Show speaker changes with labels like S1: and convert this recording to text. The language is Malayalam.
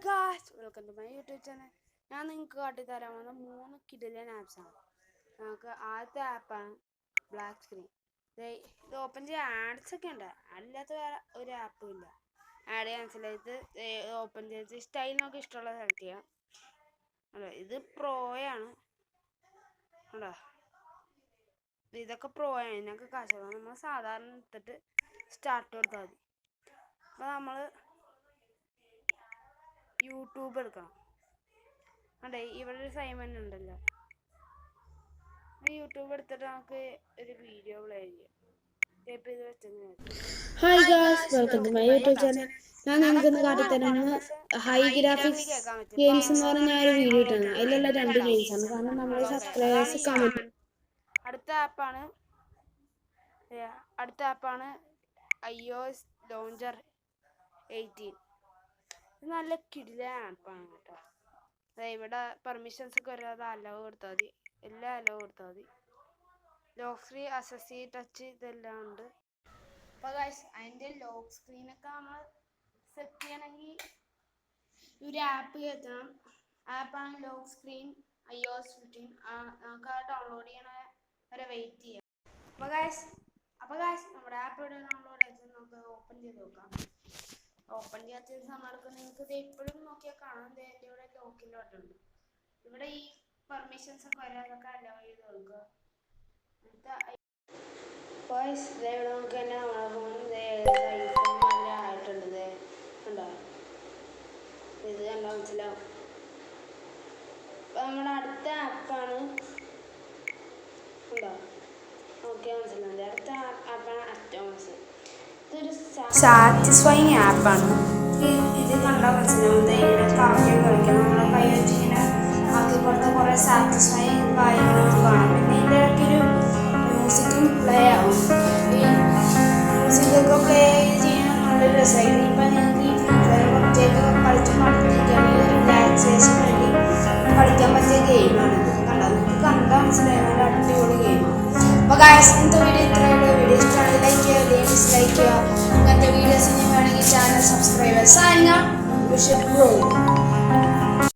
S1: Guys, welcome to my YouTube channel. ഞാൻ നിങ്ങൾക്ക് കാട്ടിത്തരാൻ വന്ന 3 കിടിലൻ ആപ്സാണ്. നമുക്ക് ആദ്യത്തെ ആപ്പാണ് ബ്ലാക്ക് സ്ക്രീൻ. ഇത് ഓപ്പൺ ചെയ്യാൻ ആഡ്സ് ഒക്കെ ഉണ്ട്, അല്ലാത്ത വേറെ ഒരു ആപ്പും ഇല്ല. ആഡ് ക്യാൻസൽ ചെയ്ത് ഓപ്പൺ ചെയ്ത് സ്റ്റൈൽ നമുക്ക് ഇഷ്ടമുള്ള സെലക്ട് ചെയ്യാം. അതെ, ഇത് പ്രോയാണ്. അതാ ഇതൊക്കെ പ്രോയാണ്, ഇതിനൊക്കെ കാശാണ്. നമ്മൾ സാധാരണ എടുത്തിട്ട് സ്റ്റാർട്ട് കൊടുത്താൽ മതി. അപ്പോൾ നമ്മൾ യൂട്യൂബ് എടുക്കണം. അതെ, ഇവിടെ ഒരു സൈമൻ ഉണ്ടല്ലോ. യൂട്യൂബ് എടുത്തിട്ട് നമുക്ക് ഒരു വീഡിയോ പ്ലേ ചെയ്യാം. ടൈപ്പ് ചെയ്ത് വെച്ചതിന്
S2: hi guys, welcome to my YouTube channel. ഞാൻ നിങ്ങൾക്ക് ഇന്ന് കാട്ടിത്തരുന്നത് ഹൈ ഗ്രാഫിക്സ് ഗെയിംസ് എന്ന് പറഞ്ഞ ഒരു വീഡിയോ ഇട്ടാണ്. അതിലുള്ള 2 ഗെയിംസാണ്. കാരണം നമ്മുടെ സബ്സ്ക്രൈബേഴ്സ് കമന്റ്.
S1: അടുത്ത ആപ്പാണ് iOS ലോഞ്ചർ 18. ഇത് നല്ല കിടിലൻ ആപ്പാണ് കേട്ടോ. ഇവിടെ പെർമിഷൻസ് ഒക്കെ വരാതെ അലോ കൊടുത്താൽ മതി, എല്ലാം അലോ കൊടുത്താൽ മതി. ലോക്ക് സ്ക്രീൻ, അസസി, ടച്ച് ഇതെല്ലാം ഉണ്ട്. അപ്പോൾ ഗൈസ്, അതിൻ്റെ ലോക്ക് സ്ക്രീനൊക്കെ നമ്മൾ സെറ്റ് ചെയ്യണമെങ്കിൽ ഒരു ആപ്പ് കയറ്റണം. ആപ്പാണ് ലോക്ക് സ്ക്രീൻ iOS 15. നമുക്ക് ആ ഡൗൺലോഡ് ചെയ്യണ വരെ വെയിറ്റ് ചെയ്യാം. അപ്പോൾ ഗൈസ് നമ്മുടെ ആപ്പ് ഇവിടെ ഡൗൺലോഡ് ചെയ്ത് നമുക്ക് ഓപ്പൺ ചെയ്ത് നോക്കാം. ഓപ്പൺ ചെയ്യാത്ത സമയത്ത് നിങ്ങൾക്ക് ഇത് എപ്പോഴും നോക്കിയാൽ കാണാം. എൻ്റെ ഇവിടെ ലോക്കിൻ്റെ ബട്ടൺ. ഇവിടെ ഈ പെർമിഷൻസ് ഒക്കെ വരാതൊക്കെ അലോ ചെയ്ത് കൊടുക്കുക. ഇവിടെ നമുക്ക് തന്നെ നമ്മളെ ഫോൺ ഐഫോൺ നല്ല ആയിട്ടുണ്ട്. ഉണ്ടോ? ഇത് കണ്ടാൽ മനസ്സിലാവും. അപ്പോൾ നമ്മുടെ അടുത്ത ആപ്പാണ്, ഉണ്ടോ? ഓക്കെ, മനസ്സിലാവും. അടുത്ത ആപ്പാണ് അറ്റോമസ്. ഇതൊരു സാറ്റിസ്ഫൈങ് ആപ്പാണ്. ഇത് കണ്ടാൽ മനസ്സിലാവും. ഇങ്ങനെ കറക്റ്റ് കളിക്കാം. നമ്മളെ കൈ വെച്ച് ഇങ്ങനെ ആക്കി കൊടുത്ത കുറേ സാറ്റിസ്ഫൈങ് കാര്യങ്ങളൊക്കെ കാണാം. പിന്നെ ഇതിൻ്റെ ഇടയ്ക്കൊരു മ്യൂസിക്കും പ്ലേ ആവും. ഈ മ്യൂസിക്കൊക്കെ പ്ലേ ചെയ്യാൻ നല്ല രസമായിരുന്നു. ഇപ്പം നിങ്ങൾക്ക് ഈ ഫ്രീ ഫയർ കുറച്ചേക്ക് കളിച്ച് മടുത്തിരിക്കുകയാണെങ്കിൽ റിലാക്സേഷൻ വേണ്ടി കളിക്കാൻ പറ്റിയ ഗെയിമാണിത്. നിങ്ങൾക്ക് കണ്ടാൽ മനസ്സിലായി, നല്ല അടിപൊളി ഗെയിമാണ്. അപ്പോൾ ഗൈസ്, ഇന്നത്തെ വീഡിയോ ഇത്രയുള്ളൂ. വീഡിയോ ഇഷ്ടമാണെങ്കിൽ ലൈക്ക് ചെയ്യുക, ഡിസ്ലൈക്ക് ചെയ്യുക. ഇങ്ങനത്തെ വീഡിയോസ് ഇനി വേണമെങ്കിൽ ചാനൽ സബ്സ്ക്രൈബ് ചെയ്യുക. Signing out.